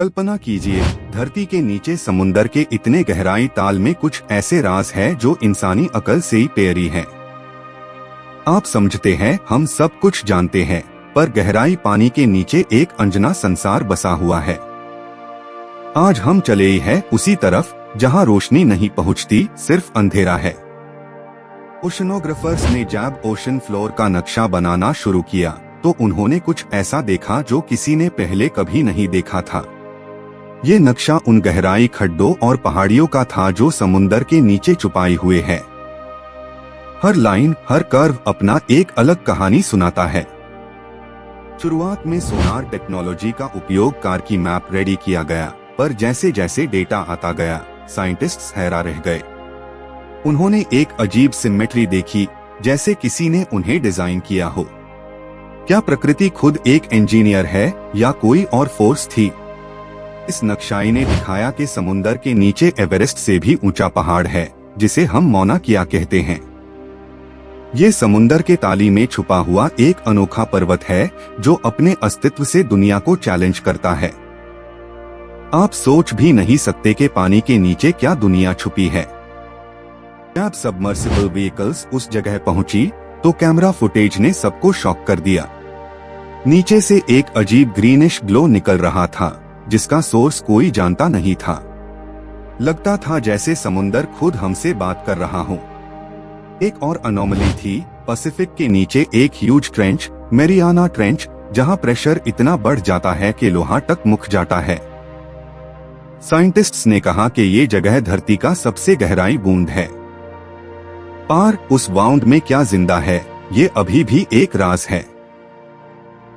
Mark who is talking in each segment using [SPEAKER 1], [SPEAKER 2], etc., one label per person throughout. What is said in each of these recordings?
[SPEAKER 1] कल्पना कीजिए, धरती के नीचे समुंदर के इतने गहराई ताल में कुछ ऐसे राज है जो इंसानी अकल से ही परे हैं। आप समझते हैं हम सब कुछ जानते हैं, पर गहराई पानी के नीचे एक अनजाना संसार बसा हुआ है। आज हम चले ही हैं उसी तरफ जहां रोशनी नहीं पहुंचती, सिर्फ अंधेरा है। ओशनोग्राफर्स ने जब ओशन फ्लोर का नक्शा बनाना शुरू किया तो उन्होंने कुछ ऐसा देखा जो किसी ने पहले कभी नहीं देखा था। ये नक्शा उन गहराई खड्डों और पहाड़ियों का था जो समुंदर के नीचे छुपाई हुए है। हर लाइन, हर कर्व अपना एक अलग कहानी सुनाता है। शुरुआत में सोनार टेक्नोलॉजी का उपयोग कार की मैप रेडी किया गया, पर जैसे जैसे डेटा आता गया, साइंटिस्ट्स हैरान रह गए। उन्होंने एक अजीब सिमेट्री देखी, जैसे किसी ने उन्हें डिजाइन किया हो। क्या प्रकृति खुद एक इंजीनियर है या कोई और फोर्स थी? इस नक्शाई ने दिखाया कि समुंदर के नीचे एवरेस्ट से भी ऊंचा पहाड़ है, जिसे हम मौना किया कहते हैं। ये समुंदर के ताली में छुपा हुआ एक अनोखा पर्वत है जो अपने अस्तित्व से दुनिया को चैलेंज करता है। आप सोच भी नहीं सकते कि पानी के नीचे क्या दुनिया छुपी है। जब सबमर्सिबल व्हीकल्स उस जगह पहुंची तो कैमरा फुटेज ने सबको शॉक कर दिया। नीचे से एक अजीब ग्रीनिश ग्लो निकल रहा था, जिसका सोर्स कोई जानता नहीं था। लगता था जैसे समुंदर खुद हमसे बात कर रहा हो। एक और अनोमली थी, पैसिफिक के नीचे एक ह्यूज ट्रेंच, मैरियाना ट्रेंच, जहां प्रेशर इतना बढ़ जाता है कि लोहा तक मुक जाता है। साइंटिस्ट्स ने कहा कि ये जगह धरती का सबसे गहराई बूंद है। पार उस बाउंड में क्या जिंदा है, ये अभी भी एक राज है।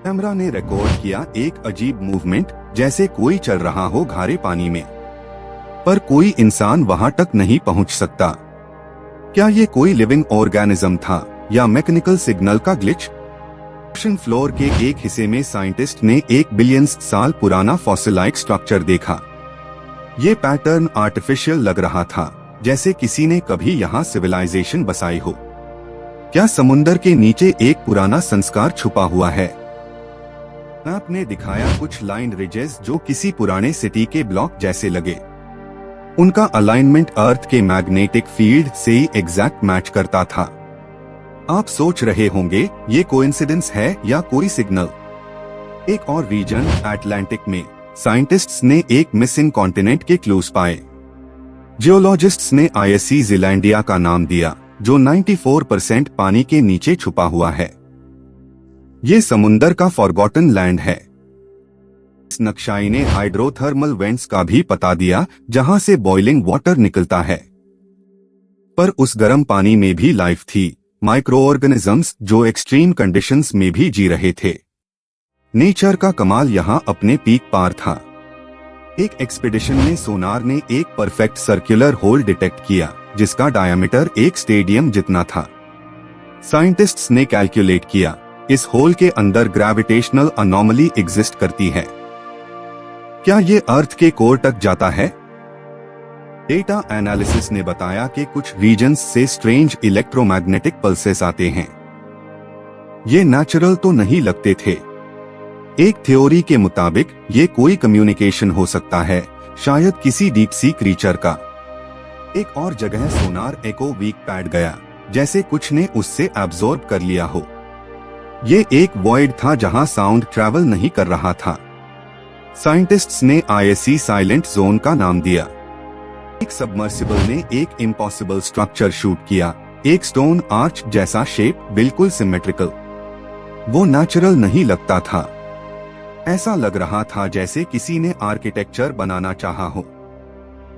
[SPEAKER 1] कैमरा ने रिकॉर्ड किया एक अजीब मूवमेंट, जैसे कोई चल रहा हो खारे पानी में, पर कोई इंसान वहां तक नहीं पहुंच सकता। क्या ये कोई लिविंग ऑर्गेनिज्म था या मैकेनिकल सिग्नल का ग्लिच? ओशन फ्लोर के एक हिस्से में साइंटिस्ट ने 1 बिलियन साल पुराना फॉसिलाइक स्ट्रक्चर देखा। ये पैटर्न आर्टिफिशियल लग रहा था, जैसे किसी ने कभी यहाँ सिविलाइजेशन बसाई हो। क्या समुंदर के नीचे एक पुराना संस्कार छुपा हुआ है? मैप ने दिखाया कुछ लाइन रिजेस जो किसी पुराने सिटी के ब्लॉक जैसे लगे। उनका अलाइनमेंट अर्थ के मैग्नेटिक फील्ड से ही एग्जैक्ट मैच करता था। आप सोच रहे होंगे ये कोइंसिडेंस है या कोई सिग्नल। एक और रीजन अटलांटिक में साइंटिस्ट्स ने एक मिसिंग कॉन्टिनेंट के क्लूज पाए। जियोलॉजिस्ट्स ने आईएससी ज़ीलैंडिया का नाम दिया, जो 94% पानी के नीचे छुपा हुआ है। ये समुंदर का फॉरगॉटन लैंड है। इस नक्शाई ने हाइड्रोथर्मल वेंट्स का भी पता दिया, जहां से बॉइलिंग वाटर निकलता है। पर उस गर्म पानी में भी लाइफ थी, माइक्रो ऑर्गेनिजम्स जो एक्सट्रीम कंडीशंस में भी जी रहे थे। नेचर का कमाल यहाँ अपने पीक पार था। एक एक्सपीडिशन में सोनार ने एक परफेक्ट सर्कुलर होल डिटेक्ट किया, जिसका डायमीटर एक स्टेडियम जितना था। साइंटिस्ट्स ने कैलकुलेट किया, इस होल के अंदर ग्रेविटेशनल अनोमली एग्जिस्ट करती है। क्या ये अर्थ के कोर तक जाता है? डेटा एनालिसिस ने बताया कि कुछ रीजन्स से स्ट्रेंज इलेक्ट्रोमैग्नेटिक पल्सेस आते हैं। ये नेचुरल तो नहीं लगते थे। एक थ्योरी के मुताबिक ये कोई कम्युनिकेशन हो सकता है, शायद किसी डीप सी क्रीचर का। एक और जगह सोनार एको वीक पैड गया, जैसे कुछ ने उससे एब्जॉर्ब कर लिया हो। ये एक वॉइड था जहां साउंड ट्रैवल नहीं कर रहा था। साइंटिस्ट्स ने आईएससी साइलेंट जोन का नाम दिया। एक सबमर्सिबल ने एक इम्पॉसिबल स्ट्रक्चर शूट किया, एक स्टोन आर्च जैसा शेप, बिल्कुल सिमेट्रिकल। वो नेचुरल नहीं लगता था। ऐसा लग रहा था जैसे किसी ने आर्किटेक्चर बनाना चाहा हो।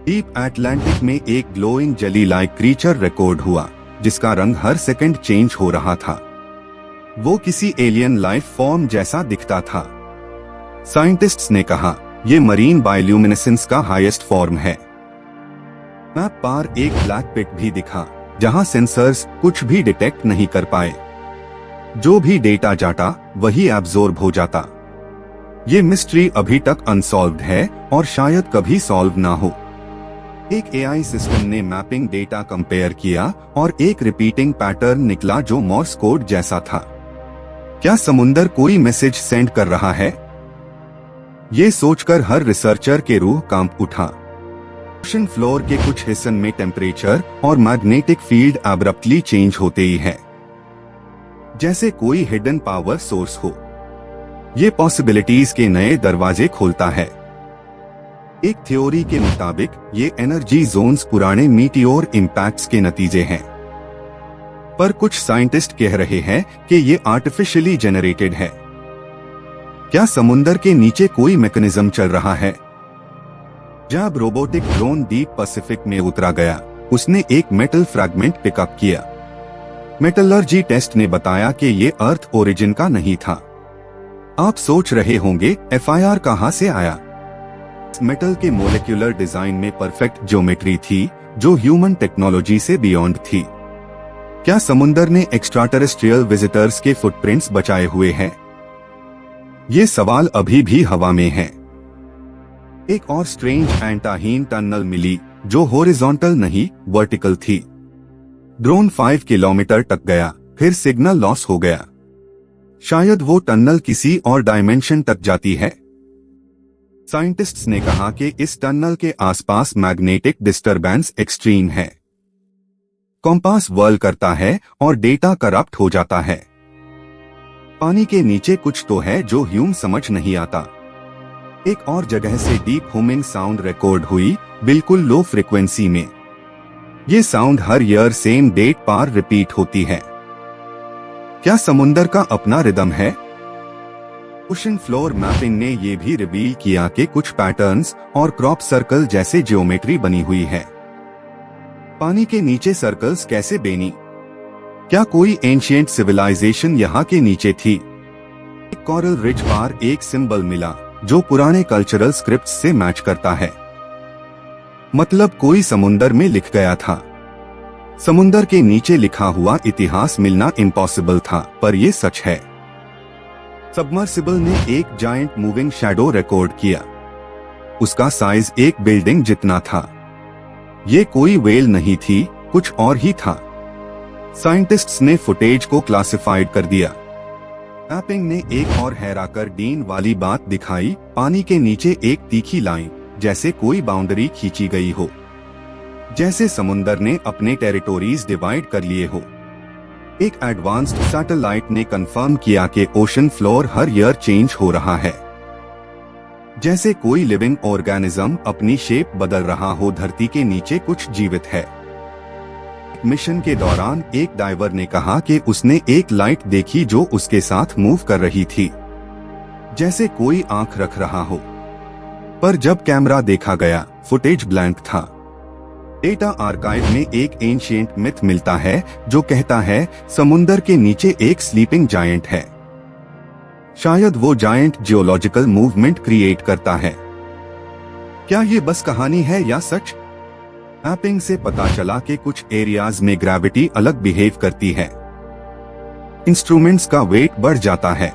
[SPEAKER 1] डीप अटलांटिक में एक glowing jelly like creature record हुआ, जिसका रंग हर सेकंड चेंज हो रहा था। वो किसी एलियन लाइफ फॉर्म जैसा दिखता था। साइंटिस्ट्स ने कहा, ये मरीन बायोल्यूमिनेसेंस का हाईएस्ट फॉर्म है। मैप पार एक ब्लैक पिट भी दिखा, जहां सेंसर्स कुछ भी डिटेक्ट नहीं कर पाए। जो भी डेटा जाता वही एब्जॉर्ब हो जाता। ये मिस्ट्री अभी तक अनसॉल्व्ड है और शायद कभी सॉल्व ना हो। एक एआई सिस्टम ने मैपिंग डेटा कंपेयर किया और एक रिपीटिंग पैटर्न निकला जो मॉर्स कोड जैसा था। क्या समुंदर कोई मैसेज सेंड कर रहा है? ये सोचकर हर रिसर्चर के रूह कांप उठा। ओशन फ्लोर के कुछ हिस्सों में टेम्परेचर और मैग्नेटिक फील्ड अब्रप्टली चेंज होते ही है, जैसे कोई हिडन पावर सोर्स हो। ये पॉसिबिलिटीज के नए दरवाजे खोलता है। एक थ्योरी के मुताबिक ये एनर्जी जोन्स पुराने मीटियोर इम्पैक्ट्स के नतीजे हैं, पर कुछ साइंटिस्ट कह रहे हैं कि ये आर्टिफिशियली जनरेटेड है। क्या समुंदर के नीचे कोई मैकेनिज्म चल रहा है? जब रोबोटिक ड्रोन डीप पैसिफिक में उतरा गया, उसने एक मेटल फ्रैगमेंट पिकअप किया। मेटलर्जी टेस्ट ने बताया कि ये अर्थ ओरिजिन का नहीं था। आप सोच रहे होंगे FIR कहां से आया? इस मेटल के मोलिक्यूलर डिजाइन में परफेक्ट ज्योमेट्री थी जो ह्यूमन टेक्नोलॉजी से बियॉन्ड थी। क्या समुंदर ने एक्स्ट्राटेरेस्ट्रियल विजिटर्स के फुटप्रिंट्स बचाए हुए हैं? ये सवाल अभी भी हवा में है। एक और स्ट्रेंज एंटाहीन टनल मिली जो हॉरिजॉन्टल नहीं वर्टिकल थी। ड्रोन 5 किलोमीटर तक गया, फिर सिग्नल लॉस हो गया। शायद वो टनल किसी और डायमेंशन तक जाती है। साइंटिस्ट्स ने कहा कि इस टनल के आसपास मैग्नेटिक डिस्टरबेंस एक्सट्रीम है। कॉम्पास वर्ल करता है और डेटा करप्ट हो जाता है। पानी के नीचे कुछ तो है जो ह्यूम समझ नहीं आता। एक और जगह से डीप हुमिंग साउंड रिकॉर्ड हुई, बिल्कुल लो फ्रीक्वेंसी में। ये साउंड हर ईयर सेम डेट पर रिपीट होती है। क्या समुंदर का अपना रिदम है? ओशन फ्लोर मैपिंग ने यह भी रिवील किया कि कुछ पैटर्न्स और क्रॉप सर्कल जैसे ज्योमेट्री बनी हुई है। पानी के नीचे सर्कल्स कैसे बनी? क्या कोई एंशिएंट सिविलाइजेशन यहाँ के नीचे थी? एक कोरल रिज पर एक सिंबल मिला जो पुराने कल्चरल स्क्रिप्ट्स से मैच करता है। मतलब कोई समुंदर में लिख गया था। समुंदर के नीचे लिखा हुआ इतिहास मिलना इम्पॉसिबल था, पर यह सच है। सबमर्सिबल ने एक जायंट मूविंग शैडो रिकॉर्ड किया। उसका साइज एक बिल्डिंग जितना था। ये कोई वेल नहीं थी, कुछ और ही था। साइंटिस्ट्स ने फुटेज को क्लासिफाइड कर दिया। मैपिंग ने एक और हैराकर डीन वाली बात दिखाई, पानी के नीचे एक तीखी लाइन, जैसे कोई बाउंड्री खींची गई हो, जैसे समुंदर ने अपने टेरिटोरीज डिवाइड कर लिए हो। एक एडवांस्ड सैटेलाइट ने कंफर्म किया कि ओशन फ्लोर हर ईयर चेंज हो रहा है, जैसे कोई लिविंग ऑर्गेनिज्म अपनी शेप बदल रहा हो। धरती के नीचे कुछ जीवित है। मिशन के दौरान एक डाइवर ने कहा कि उसने एक लाइट देखी जो उसके साथ मूव कर रही थी, जैसे कोई आंख रख रहा हो। पर जब कैमरा देखा गया, फुटेज ब्लैंक था। डेटा आर्काइव में एक एंशिएंट मिथ मिलता है जो कहता है समुंदर के नीचे एक स्लीपिंग जायंट है। शायद वो जायंट जियोलॉजिकल मूवमेंट क्रिएट करता है। क्या ये बस कहानी है या सच? मैपिंग से पता चला कि कुछ एरियाज में ग्रेविटी अलग बिहेव करती है। इंस्ट्रूमेंट्स का वेट बढ़ जाता है।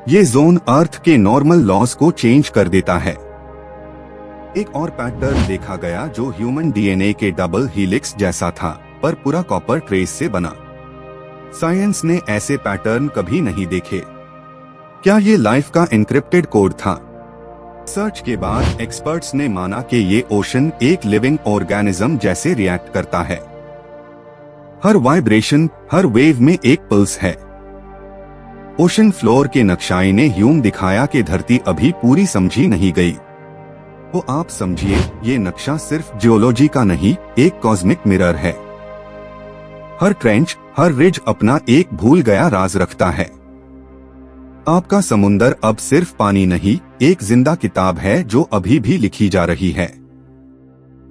[SPEAKER 1] ये जोन अर्थ के नॉर्मल लॉज को चेंज कर देता है। एक और पैटर्न देखा गया जो ह्यूमन DNA के डबल हीलिक्स जैसा था, पर पूरा कॉपर ट्रेस से बना। साइंस ने ऐसे पैटर्न कभी नहीं देखे। क्या ये लाइफ का एन्क्रिप्टेड कोड था? सर्च के बाद एक्सपर्ट्स ने माना कि ये ओशन एक लिविंग ऑर्गेनिज्म जैसे रिएक्ट करता है। हर वाइब्रेशन, हर वेव में एक पल्स है। ओशन फ्लोर के नक्शाए ने ह्यूम दिखाया कि धरती अभी पूरी समझी नहीं गई। तो आप समझिए, ये नक्शा सिर्फ जियोलॉजी का नहीं, एक कॉस्मिक मिरर है। हर ट्रेंच, हर रिज अपना एक भूल गया राज रखता है। आपका समुंदर अब सिर्फ पानी नहीं, एक जिंदा किताब है जो अभी भी लिखी जा रही है।